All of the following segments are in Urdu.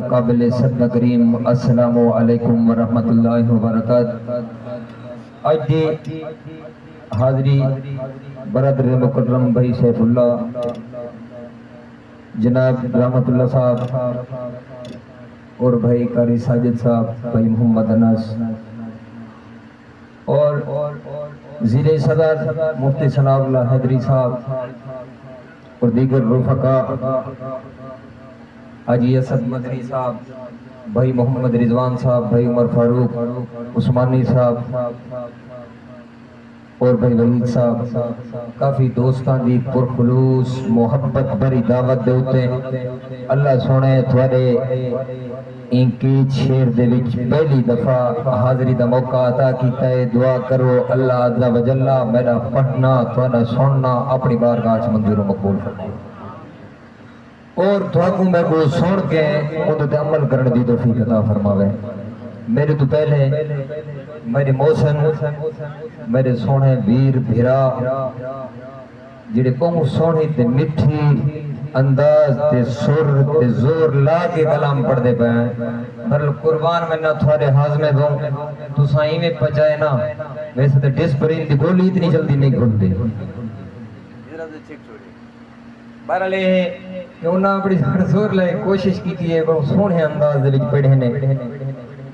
قابل صدق کریم السلام علیکم ورحمۃ اللہ وبرکاتہ۔ آج دی حاضری برادر مکرم بھائی سیف اللہ جناب رحمت اللہ صاحب اور بھائی قاری ساجد صاحب، بھائی محمد انس اور زیر صدر مفتی ثناء اللہ حیدری صاحب اور دیگر رفقا، حاجی اسد مدنی صاحب، بھائی محمد رضوان صاحب، بھائی عمر فاروق عثمانی صاحب اور بھائی وحید صاحب، کافی دوستان دی پرخلوص محبت بری دعوت دے ہوتے اللہ سونے تھوڑے انکی شیر دے وچ پہلی دفعہ حاضری دا موقع عطا کیتا ہے۔ دعا کرو اللہ عز و جل میرا پڑھنا تھوڑا سننا اپنی بارگاہ وچ منظور و مقبول فرمائے اور تھوڑا میں کو سن کے ان تے عمل کرنے دی توفیق عطا فرماوے۔ میرے تو پہلے میرے محسن میرے سونے ویر بھیرا جڑے بہت سونی تے مٹھی انداز تے سر تے زور لا کے کلام پڑھ دے پہ بھرل قربان میں نہ تھوڑے حاضمے دوں تو سائیں میں پچائے نا، ویسے تے ڈسپرین دی گولی اتنی جلدی نہیں گھل دے بہرحال یہ ہے کہ انہاں بڑی زور لائے کوشش کی تھی ہے بہت سونے انداز دے لئے پڑھنے،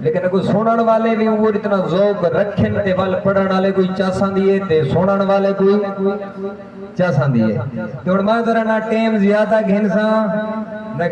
لیکن کوئی سونن والے بھی وہ اتنا ذوق رکھن تے وال پڑھن والے کوئی چاسان دیئے تے سونن والے کوئی چاسان دیئے تو میں ذرا نہ ٹیم زیادہ گھنساں نہ